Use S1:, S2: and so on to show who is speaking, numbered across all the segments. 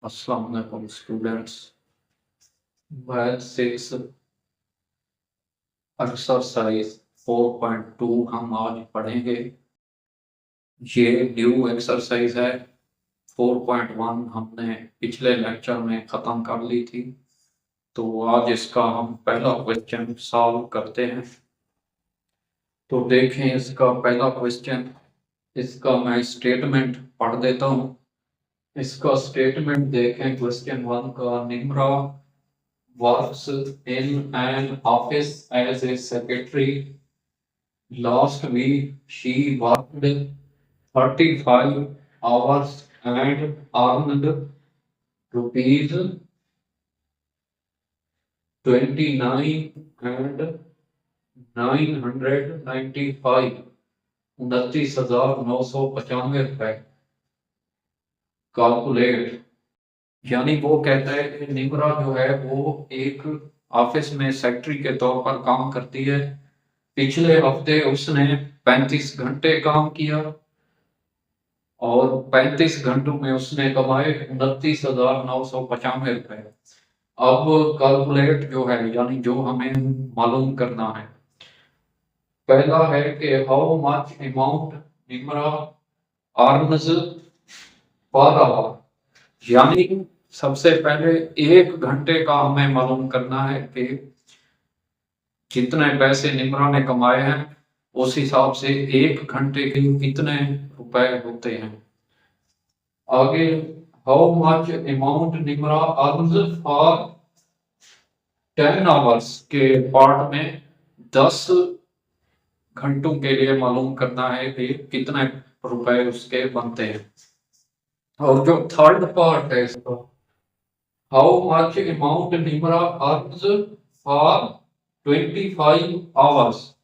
S1: अस्सलाम वालेकुम students. Math 6 exercise 4.2 हम आज पढ़ेंगे। ये न्यू एक्सरसाइज है। 4.1 हमने पिछले लेक्चर में ख़त्म कर ली थी, तो आज इसका हम पहला क्वेश्चन सॉल्व करते हैं। तो देखें इसका पहला क्वेश्चन। इसका मैं स्टेटमेंट पढ़ देता हूँ। इसका स्टेटमेंट देखें क्वेश्चन 1 का। Nimra works in an office as a secretary. Last week, she worked 35 hours and earned rupees 29 and 995 ₹29,995 calculate. यानी वो कहता है कि निम्रा जो है वो एक ऑफिस में सेक्रेटरी के तौर पर काम करती है। पिछले हफ्ते उसने 35 घंटे काम किया और 35 घंटों में उसने कमाए 29,995 रुपए। अब कैलकुलेट जो है यानी जो हमें मालूम करना है, पहला है कि how much amount Nimra earns per hour. यानी सबसे पहले 1 घंटे का हमें मालूम करना है कि कितने पैसे निम्रा ने कमाए हैं, उस हिसाब से 1 घंटे के कितने रुपए होते हैं। आगे how much amount Nimra earns for 10 hours के पार्ट में 10 घंटों के लिए मालूम करना है कि कितने रुपए उसके बनते हैं। और जो थर्ड पार्ट है इसका, how much amount Nimra earns for 25 hours.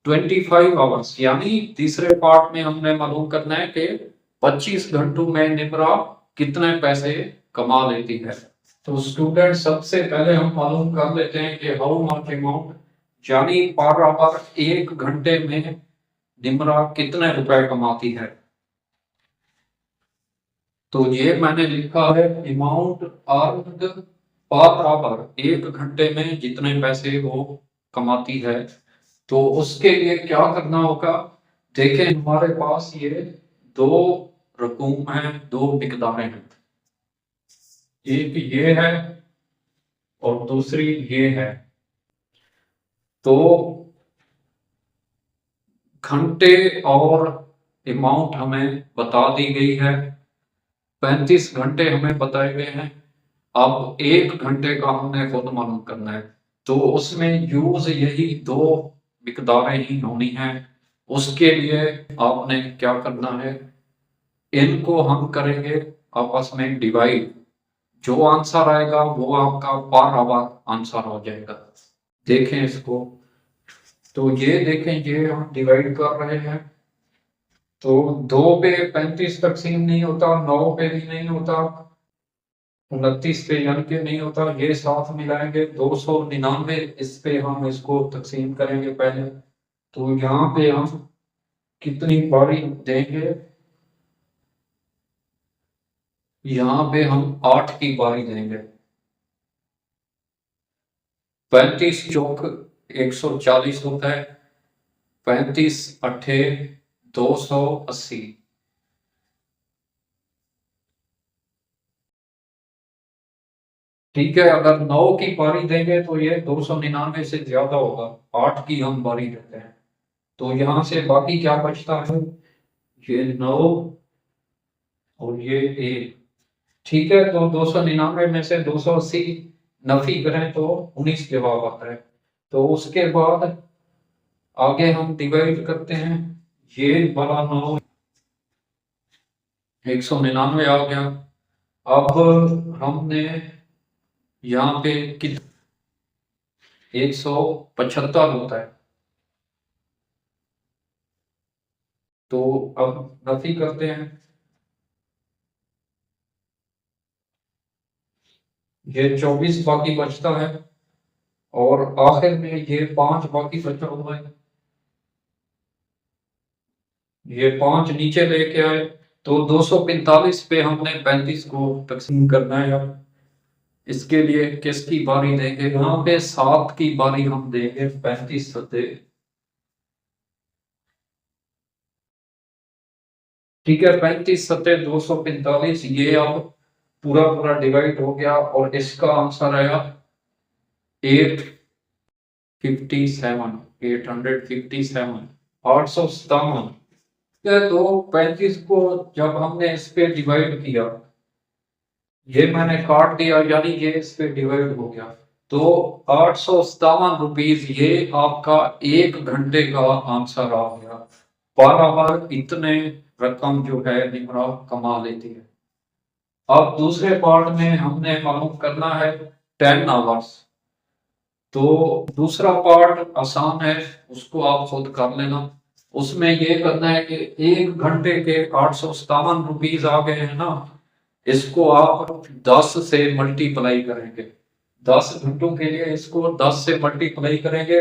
S1: 25 hours यानी तीसरे पार्ट में हमने मालूम करना है कि 25 घंटों में निम्रा कितने पैसे कमा लेती है। तो स्टूडेंट सबसे पहले हम मालूम कर लेते हैं कि हाउ मच अमाउंट यानी पर आवर 1 घंटे में निम्रा कितने रुपए कमाती है। तो ये मैंने लिखा है अमाउंट अर्न्ड पर आवर, 1 घंटे में जितने पैसे वो कमाती है। तो उसके लिए क्या करना होगा, देखें हमारे पास ये दो रकूम हैं, दो मिकदारें हैं। एक ये है और दूसरी ये है। तो घंटे और अमाउंट हमें बता दी गई है। 35 घंटे हमें बताए गए हैं। अब 1 घंटे का हमने खुद मालूम करना है, तो उसमें यूज यही दो मिकदारें ही होनी है। उसके लिए आपने क्या करना है, इनको हम करेंगे आपस में डिवाइड। जो आंसर आएगा वो आपका पर आवर आंसर हो जाएगा। देखें इसको, तो ये देखें ये हम डिवाइड कर रहे हैं। तो 2 पे 35 तकसीम नहीं होता, 9 पे भी नहीं होता, 29 पे यानी कि नहीं होता। ये साथ मिलाएंगे 299, इस पे हम इसको तकसीम करेंगे पहले। तो यहाँ पे हम कितनी बारी देंगे, यहाँ पे हम 8 की बारी देंगे। 35 चौक 140 होता है, 35 अट्ठे 280। ठीक है, अगर 9 की बारी देंगे तो ये 299 से ज्यादा होगा। 8 की हम बारी देते हैं, तो यहाँ से बाकी क्या बचता है, ये 9 और ये 1। ठीक है, तो 299 में से 280 नफी करें तो 19 जवाब आता है। तो उसके बाद आगे हम डिवाइड करते हैं। ये वाला 9 199 आ गया। अब हमने यहाँ पे 175 होता है, तो अब नफी करते हैं। ये 24 बाकी बचता है और आखिर में ये 5 बाकी बचा हुआ है। ये 5 नीचे लेके आए तो 245 पे हमने 35 को तकसीम करना है। अब इसके लिए किसकी बारी देंगे, यहाँ पे 7 की बारी हम देंगे। 35 सतह, ठीक है, 35 सतह 245, ये अब पूरा पूरा डिवाइड हो गया और इसका आंसर आया 857, 857, 857। तो 35 को जब हमने इस पे डिवाइड किया, ये मैंने काट दिया, यानी ये इस पे डिवाइड हो गया, तो 857 रुपीज ये आपका 1 घंटे का आंसर आ गया। बार इतने रकम जो है निमरा कमा लेती है। अब दूसरे पार्ट में हमने मालूम करना है 10 आवर्स। तो दूसरा पार्ट आसान है, उसको आप खुद कर लेना। उसमें ये करना है कि 1 घंटे के 857 रुपीज आ गए हैं ना, इसको आप 10 से मल्टीप्लाई करेंगे। 10 घंटों के लिए इसको 10 से मल्टीप्लाई करेंगे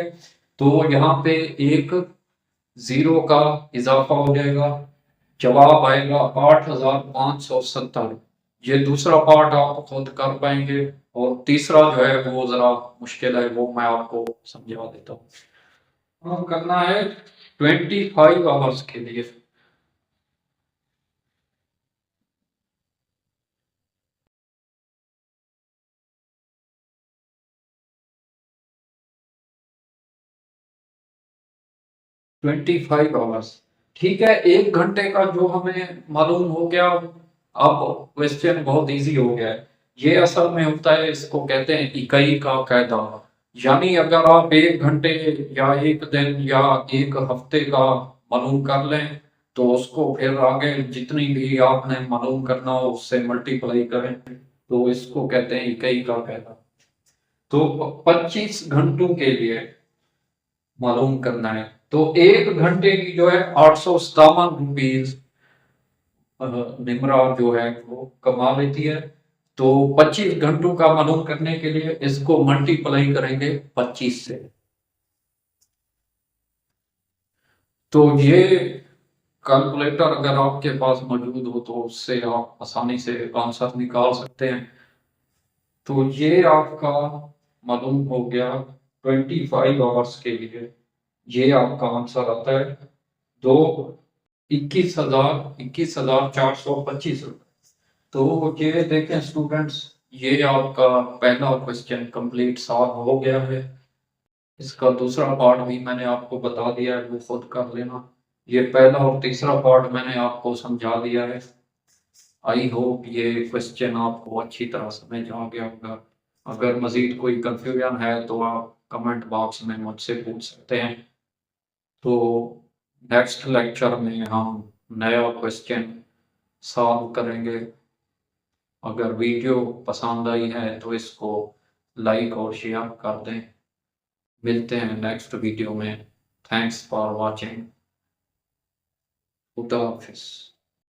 S1: तो यहाँ पे एक जीरो का इजाफा हो जाएगा, जवाब आएगा 8,570। ये दूसरा पार्ट आप खुद कर पाएंगे, और तीसरा जो है वो जरा मुश्किल है, वो मैं आपको समझा देता हूँ। हम करना है 25 आवर्स के लिए। 25 आवर्स, ठीक है। 1 घंटे का जो हमें मालूम हो गया, अब क्वेश्चन बहुत इजी हो गया है। ये असल में होता है, इसको कहते हैं इकाई का कायदा। यानी अगर आप 1 घंटे या 1 दिन या 1 हफ्ते का मालूम कर लें, तो उसको फिर आगे जितनी भी आपने मालूम करना हो उससे मल्टीप्लाई करें, तो इसको कहते हैं इकाई का कायदा। तो 25 घंटों के लिए मालूम करना है, तो 1 घंटे की जो है 857 रुपीज निमरा जो है वो कमा लेती है। तो 25 घंटों का मालूम करने के लिए इसको मल्टीप्लाई करेंगे 25 से। तो ये कैलकुलेटर अगर आपके पास मौजूद हो तो उससे आप आसानी से आंसर निकाल सकते हैं। तो ये आपका मालूम हो गया 25 आवर्स के लिए, ये आपका आंसर आता है दो 21,425 रुपए। तो ये देखें स्टूडेंट्स, ये आपका पहला क्वेश्चन कंप्लीट सॉल्व हो गया है। इसका दूसरा पार्ट भी मैंने आपको बता दिया है, वो खुद कर लेना। ये पहला और तीसरा पार्ट मैंने आपको समझा दिया है। आई होप ये क्वेश्चन आपको अच्छी तरह समझ आ गया होगा। अगर मजीद कोई कंफ्यूजन है तो आप कमेंट बॉक्स में मुझसे पूछ सकते हैं। तो नेक्स्ट लेक्चर में हम नया क्वेश्चन सॉल्व करेंगे। अगर वीडियो पसंद आई है तो इसको लाइक और शेयर कर दें। मिलते हैं नेक्स्ट वीडियो में। Thanks for watching. खुदा हाफिज़।